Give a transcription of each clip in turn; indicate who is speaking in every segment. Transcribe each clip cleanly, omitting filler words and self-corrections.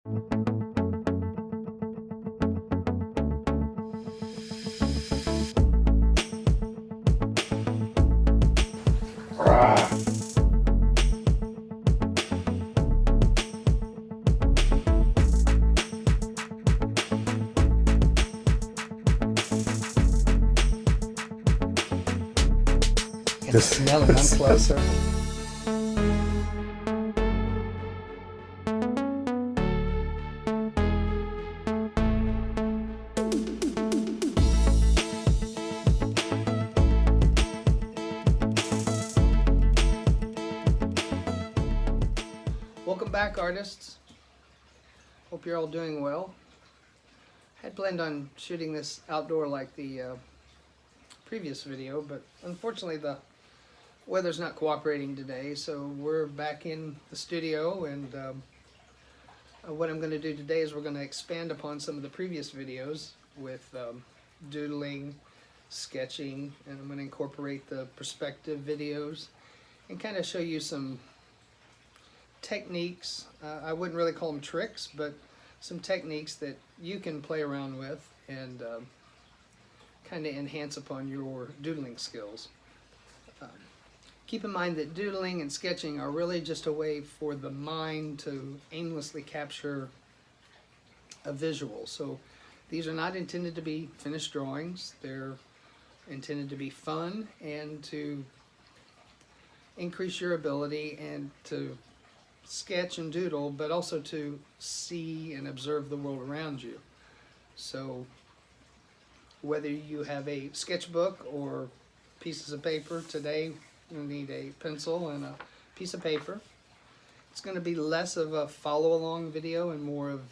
Speaker 1: Now that I'm closer. Welcome back, artists. Hope you're all doing well. I had planned on shooting this outdoor like the previous video, but unfortunately the weather's not cooperating today, so we're back in the studio, and what I'm going to do today is we're going to expand upon some of the previous videos with doodling, sketching, and I'm going to incorporate the perspective videos and kind of show you some techniques. I wouldn't really call them tricks, but some techniques that you can play around with and kind of enhance upon your doodling skills. Keep in mind that doodling and sketching are really just a way for the mind to aimlessly capture a visual. So these are not intended to be finished drawings. They're intended to be fun and to increase your ability and to sketch and doodle, but also to see and observe the world around you. So whether you have a sketchbook or pieces of paper, today you'll need a pencil and a piece of paper. It's going to be less of a follow-along video and more of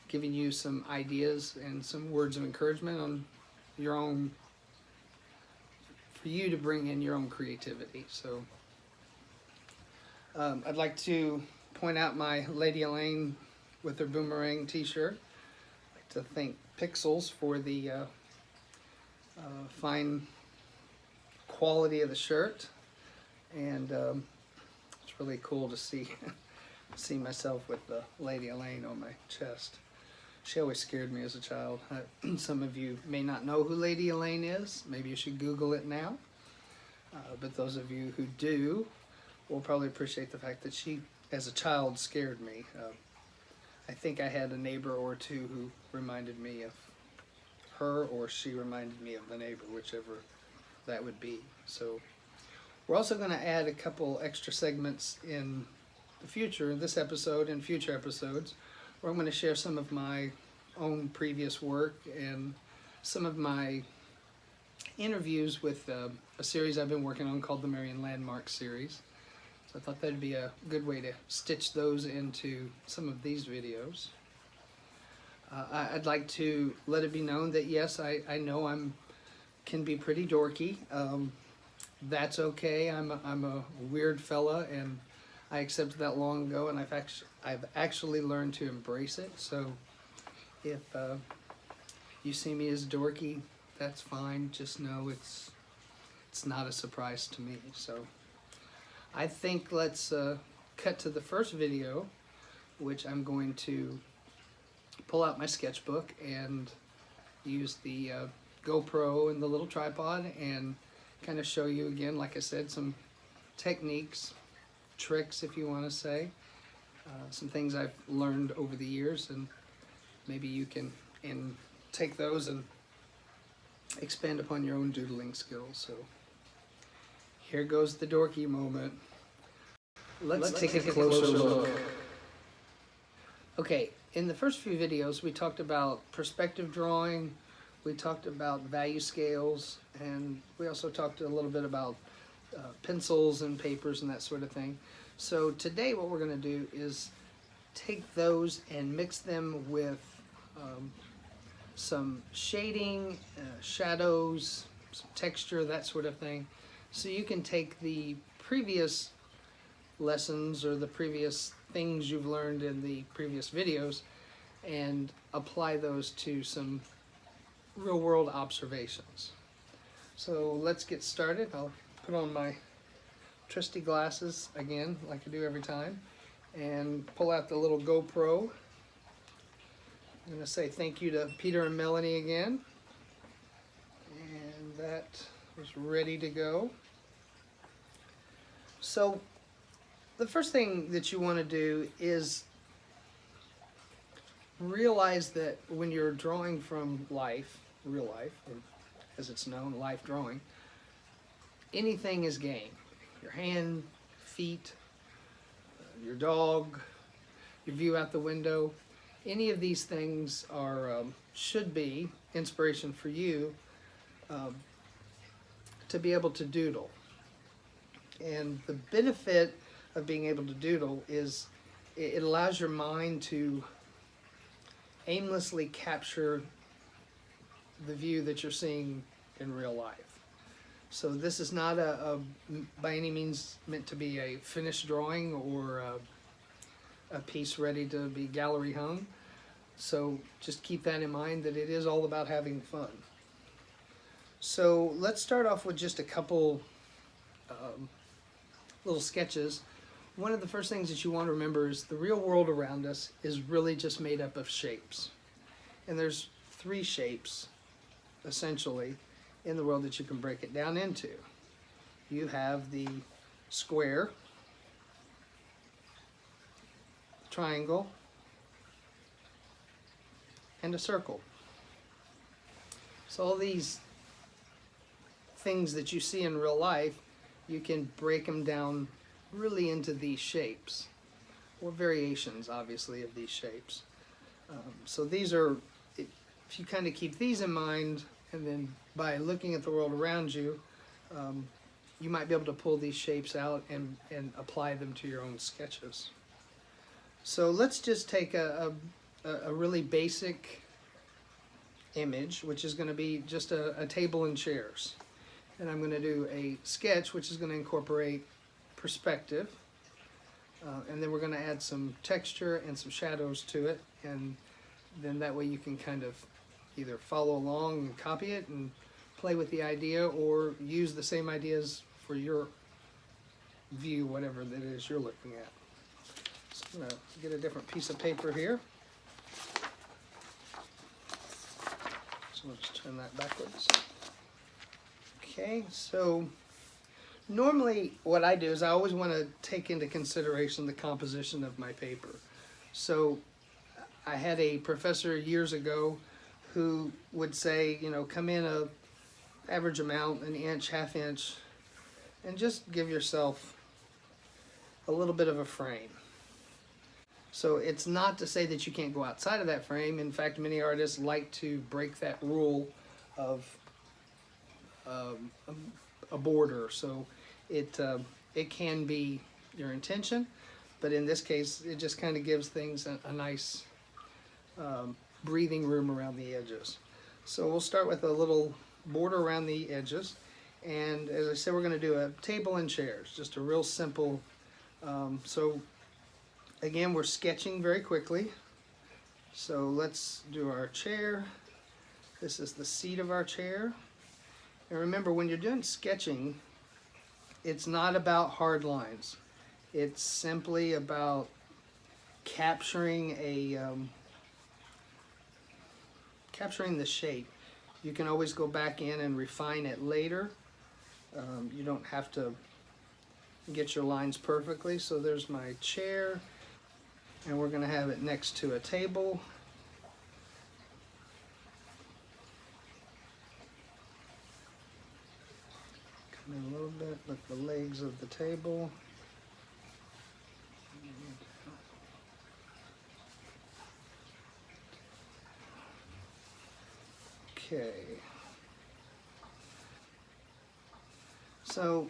Speaker 1: giving you some ideas and some words of encouragement on your own, for you to bring in your own creativity. So I'd like to point out my Lady Elaine with her boomerang t-shirt. I'd like to thank Pixels for the fine quality of the shirt, and it's really cool to see myself with the Lady Elaine on my chest. She always scared me as a child. Some of you may not know who Lady Elaine is. Maybe you should Google it now. But those of you who do will probably appreciate the fact that she, as a child, scared me. I think I had a neighbor or two who reminded me of her, or she reminded me of the neighbor, whichever that would be. So we're also going to add a couple extra segments in the future, in this episode and future episodes, where I'm going to share some of my own previous work and some of my interviews with a series I've been working on called the Marion Landmark series. So I thought that'd be a good way to stitch those into some of these videos. I'd like to let it be known that yes, I know can be pretty dorky. That's okay. I'm a weird fella, and I accepted that long ago, and I've actually learned to embrace it. So if you see me as dorky, that's fine. Just know it's not a surprise to me. So I think let's cut to the first video, which I'm going to pull out my sketchbook and use the GoPro and the little tripod and kind of show you again, like I said, some techniques, tricks if you want to say, some things I've learned over the years, and maybe you can take those and expand upon your own doodling skills. So here goes the dorky moment. Let's take a closer look. Okay, in the first few videos we talked about perspective drawing, we talked about value scales, and we also talked a little bit about pencils and papers and that sort of thing. So today what we're going to do is take those and mix them with some shading, shadows, some texture, that sort of thing. So you can take the previous lessons or the previous things you've learned in the previous videos and apply those to some real-world observations. So let's get started. I'll put on my trusty glasses again, like I do every time, and pull out the little GoPro. I'm going to say thank you to Peter and Melanie again. And that is ready to go. So the first thing that you want to do is realize that when you're drawing from life, real life, or as it's known, life drawing, anything is game. Your hand, feet, your dog, your view out the window, any of these things are should be inspiration for you to be able to doodle. And the benefit of being able to doodle is it allows your mind to aimlessly capture the view that you're seeing in real life. So this is not by any means meant to be a finished drawing or a piece ready to be gallery hung. So just keep that in mind, that it is all about having fun. So let's start off with just a couple little sketches. One of the first things that you want to remember is the real world around us is really just made up of shapes. And there's 3 shapes, essentially, in the world that you can break it down into. You have the square, triangle, and a circle. So all these things that you see in real life, you can break them down really into these shapes, or variations, obviously, of these shapes. So these are, if you kind of keep these in mind, and then by looking at the world around you, you might be able to pull these shapes out and apply them to your own sketches. So let's just take a really basic image, which is going to be just a table and chairs. And I'm going to do a sketch which is going to incorporate perspective, and then we're going to add some texture and some shadows to it, and then that way you can kind of either follow along and copy it and play with the idea, or use the same ideas for your view, whatever that is you're looking at. So I'm going to get a different piece of paper here. So we'll just turn that backwards. Okay, so normally what I do is I always want to take into consideration the composition of my paper. So I had a professor years ago who would say, you know, come in a average amount, an inch, half inch, and just give yourself a little bit of a frame. So it's not to say that you can't go outside of that frame. In fact, many artists like to break that rule of a border. So it can be your intention, but in this case, it just kind of gives things a nice breathing room around the edges. So we'll start with a little border around the edges, and as I said, we're going to do a table and chairs, just a real simple. So again, we're sketching very quickly. So let's do our chair. This is the seat of our chair. And remember, when you're doing sketching, it's not about hard lines. It's simply about capturing capturing the shape. You can always go back in and refine it later. You don't have to get your lines perfectly. So there's my chair, and we're going to have it next to a table. Come in a little bit, look the legs of the table. Okay. So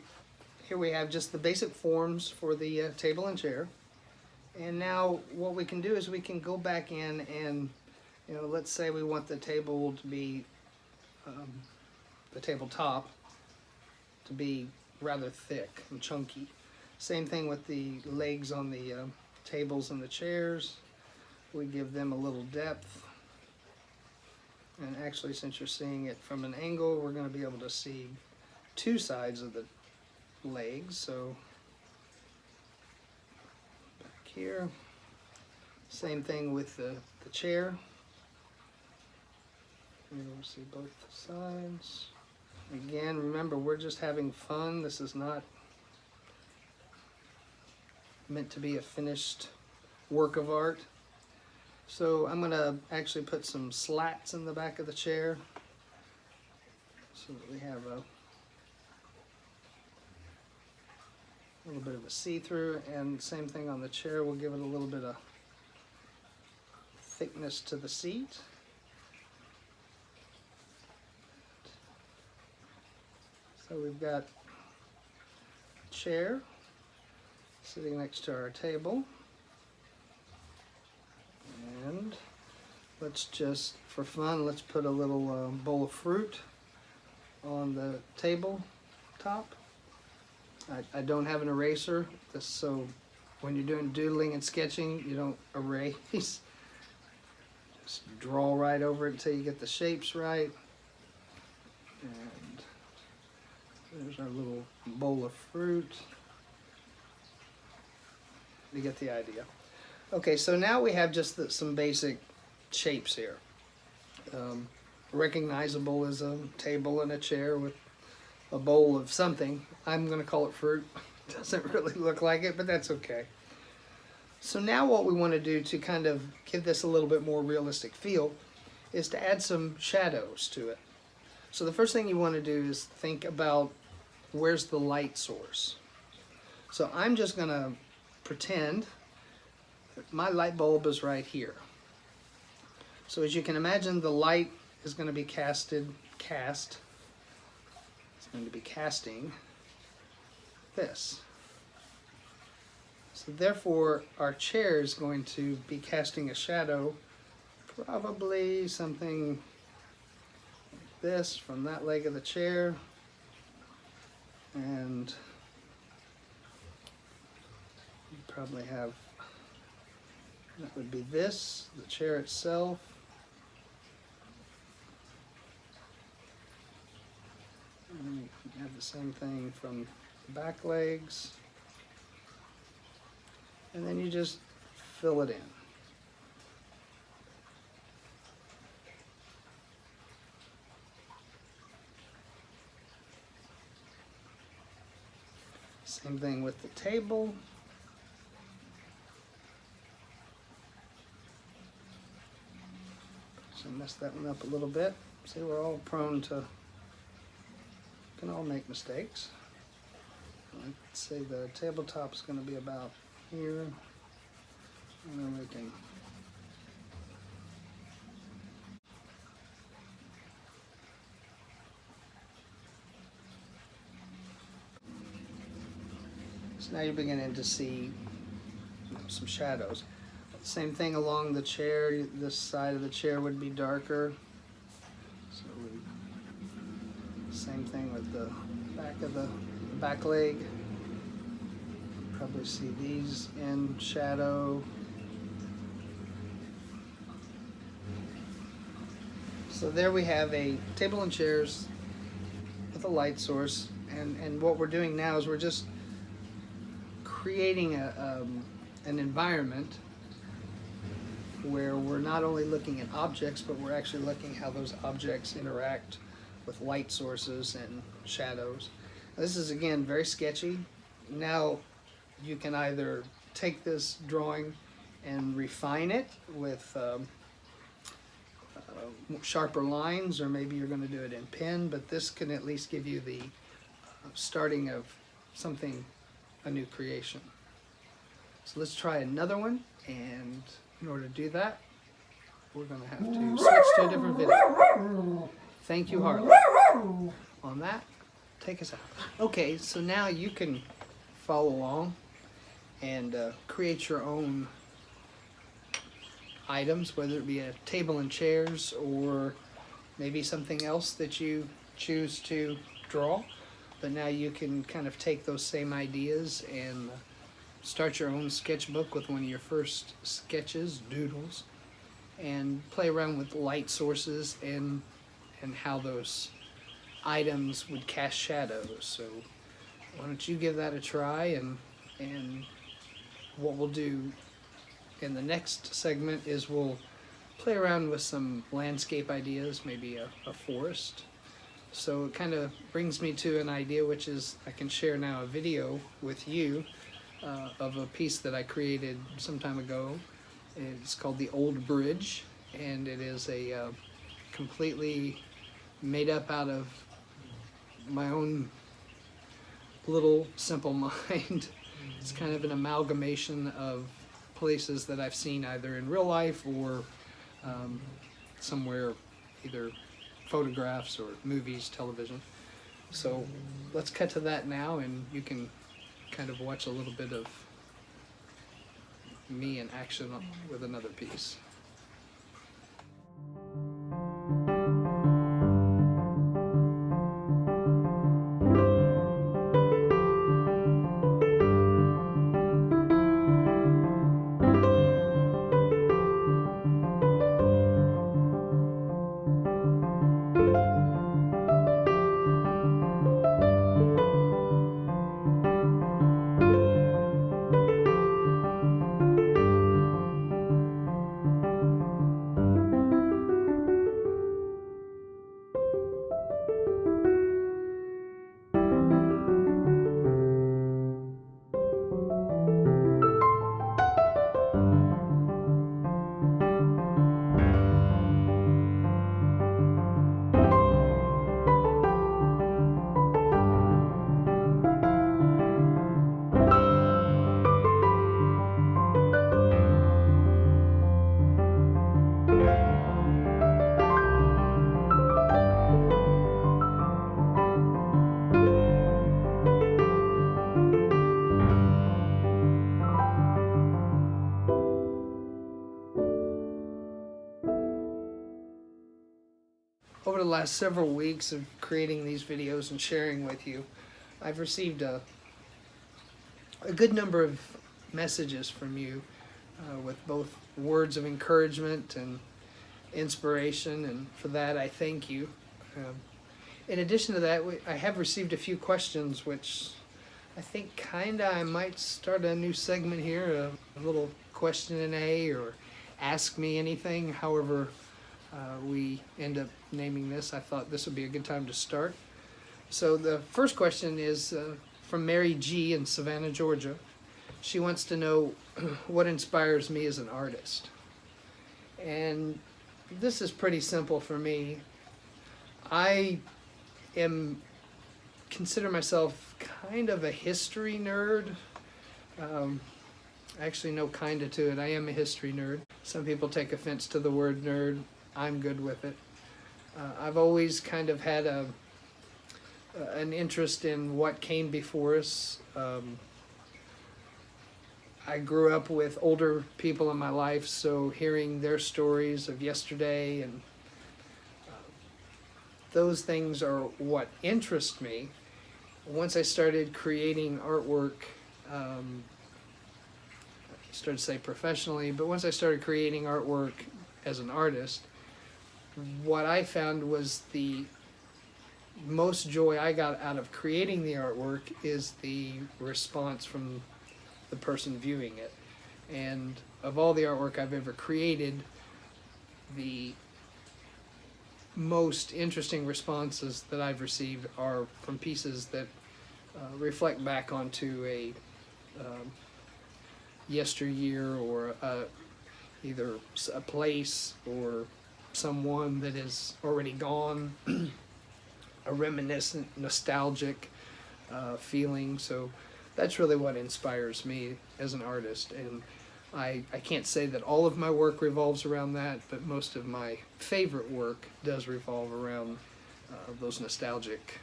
Speaker 1: here we have just the basic forms for the table and chair. And now what we can do is we can go back in and, you know, let's say we want the table to be, the tabletop to be rather thick and chunky. Same thing with the legs on the tables and the chairs. We give them a little depth. And actually, since you're seeing it from an angle, we're going to be able to see 2 sides of the legs. So back here. Same thing with the chair. You'll see both sides. Again, remember, we're just having fun. This is not meant to be a finished work of art. So I'm going to actually put some slats in the back of the chair so that we have a little bit of a see-through, and same thing on the chair. We'll give it a little bit of thickness to the seat. So we've got a chair sitting next to our table, and let's just, for fun, let's put a little bowl of fruit on the table top. I don't have an eraser, so when you're doing doodling and sketching, you don't erase. Just draw right over it until you get the shapes right. And there's our little bowl of fruit. You get the idea. Okay, so now we have just some basic shapes here. Recognizable as a table and a chair with a bowl of something. I'm going to call it fruit. Doesn't really look like it, but that's okay. So now what we want to do to kind of give this a little bit more realistic feel is to add some shadows to it. So the first thing you want to do is think about where's the light source. So I'm just going to pretend that my light bulb is right here. So as you can imagine, the light is going to be cast. It's going to be casting this. So therefore, our chair is going to be casting a shadow, probably something like this from that leg of the chair, and you probably have, that would be this, the chair itself. And you can have the same thing from the back legs. And then you just fill it in. Same thing with the table. So mess that one up a little bit. See, we're all prone to, can all make mistakes. Let's say the tabletop is going to be about here, and then we can so now you're beginning to see some shadows. Same thing along the chair. This side of the chair would be darker. So same thing with the back of the back leg. Probably see these in shadow. So there we have a table and chairs with a light source, and what we're doing now is we're just creating an environment where we're not only looking at objects, but we're actually looking how those objects interact with light sources and shadows. This is, again, very sketchy. Now you can either take this drawing and refine it with sharper lines, or maybe you're going to do it in pen, but this can at least give you the starting of something, a new creation. So let's try another one, and in order to do that, we're going to have to switch to a different video. Thank you, Harley. On that, take us out. Okay, so now you can follow along and create your own items, whether it be a table and chairs or maybe something else that you choose to draw. But now you can kind of take those same ideas and start your own sketchbook with one of your first sketches, doodles, and play around with light sources and how those items would cast shadows. So why don't you give that a try, and what we'll do in the next segment is we'll play around with some landscape ideas, maybe a forest. So it kind of brings me to an idea, which is I can share now a video with you of a piece that I created some time ago. It's called The Old Bridge, and it is a completely made up out of my own little simple mind. It's kind of an amalgamation of places that I've seen either in real life or somewhere, either photographs or movies, television. So let's cut to that now, and you can kind of watch a little bit of me in action with another piece. Over the last several weeks of creating these videos and sharing with you, I've received a good number of messages from you with both words of encouragement and inspiration, and for that I thank you. In addition to that, I have received a few questions, which I think I might start a new segment here, a little question and A, or ask me anything, however we end up naming this. I thought this would be a good time to start. So the first question is from Mary G. in Savannah, Georgia. She wants to know what inspires me as an artist. And this is pretty simple for me. I consider myself kind of a history nerd. Actually, no kinda to it. I am a history nerd. Some people take offense to the word nerd. I'm good with it. I've always kind of had an interest in what came before us. I grew up with older people in my life, so hearing their stories of yesterday and those things are what interest me. Once I started creating artwork, I started to say professionally, but once I started creating artwork as an artist, what I found was the most joy I got out of creating the artwork is the response from the person viewing it. And of all the artwork I've ever created, the most interesting responses that I've received are from pieces that reflect back onto a yesteryear, or either a place or someone that is already gone, a reminiscent, nostalgic feeling. So that's really what inspires me as an artist. And I can't say that all of my work revolves around that, but most of my favorite work does revolve around those nostalgic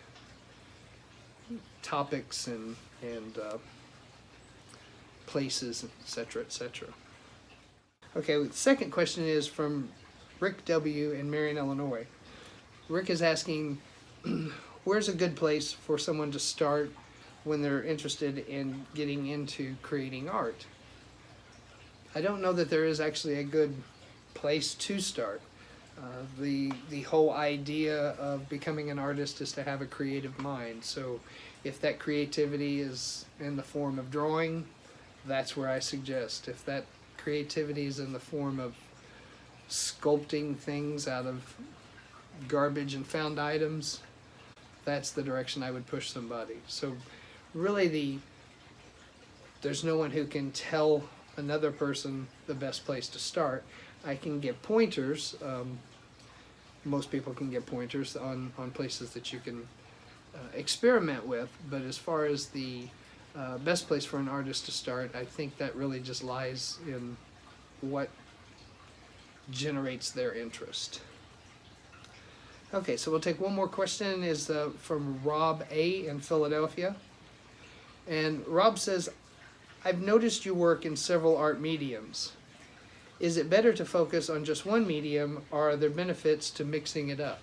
Speaker 1: topics and places, etc., etc. Okay, the second question is from Rick W. in Marion, Illinois. Rick is asking, where's a good place for someone to start when they're interested in getting into creating art? I don't know that there is actually a good place to start. The whole idea of becoming an artist is to have a creative mind. So if that creativity is in the form of drawing, that's where I suggest. If that creativity is in the form of sculpting things out of garbage and found items, that's the direction I would push somebody. So really there's no one who can tell another person the best place to start. I can get pointers. Most people can get pointers on places that you can experiment with, but as far as the best place for an artist to start, I think that really just lies in what generates their interest. Okay, so we'll take one more question. Is from Rob A. in Philadelphia. And Rob says, I've noticed you work in several art mediums. Is it better to focus on just one medium, or are there benefits to mixing it up?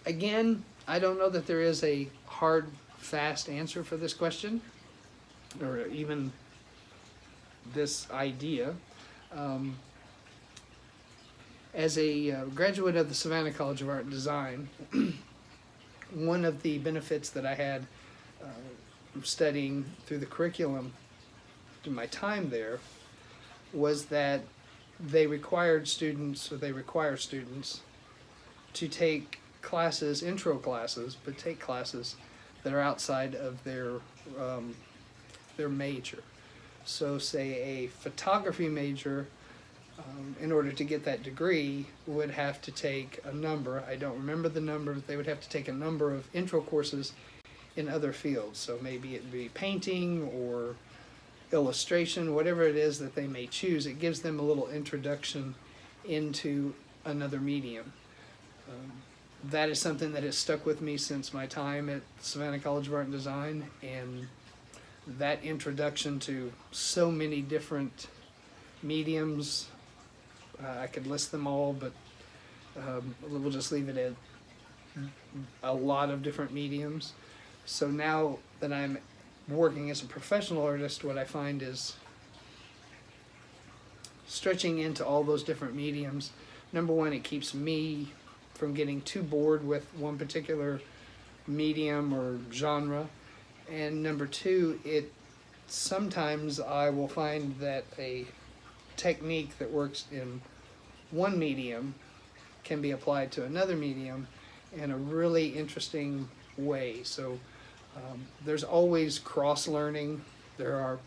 Speaker 1: Again, I don't know that there is a hard, fast answer for this question, or even this idea. As a graduate of the Savannah College of Art and Design, one of the benefits that I had studying through the curriculum through my time there was that they require students to take classes, intro classes, but take classes that are outside of their major. So say a photography major, in order to get that degree, would have to take a number, I don't remember the number, but they would have to take a number of intro courses in other fields. So maybe it'd be painting or illustration, whatever it is that they may choose. It gives them a little introduction into another medium. That is something that has stuck with me since my time at Savannah College of Art and Design, and that introduction to so many different mediums, I could list them all, but we'll just leave it at a lot of different mediums. So now that I'm working as a professional artist, what I find is stretching into all those different mediums. Number one, it keeps me from getting too bored with one particular medium or genre. And number two, sometimes I will find that a technique that works in one medium can be applied to another medium in a really interesting way. So there's always cross-learning. There are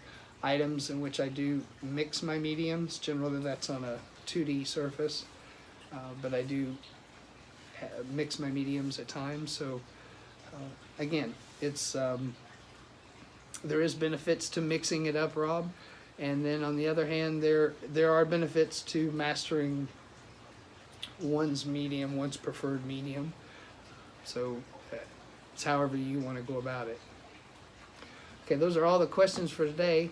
Speaker 1: items in which I do mix my mediums. Generally that's on a 2D surface, but I do mix my mediums at times. So again, there is benefits to mixing it up, Rob. And then on the other hand, there are benefits to mastering one's medium, one's preferred medium. So it's however you want to go about it. Okay, those are all the questions for today.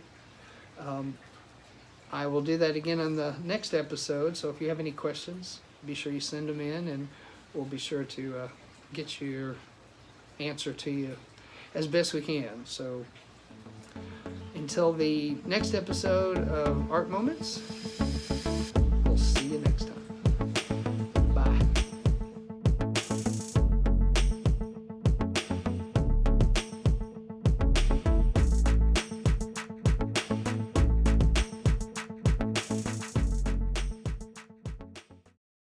Speaker 1: I will do that again on the next episode, so if you have any questions, be sure you send them in, and we'll be sure to get your answer to you as best we can. So until the next episode of Art Moments,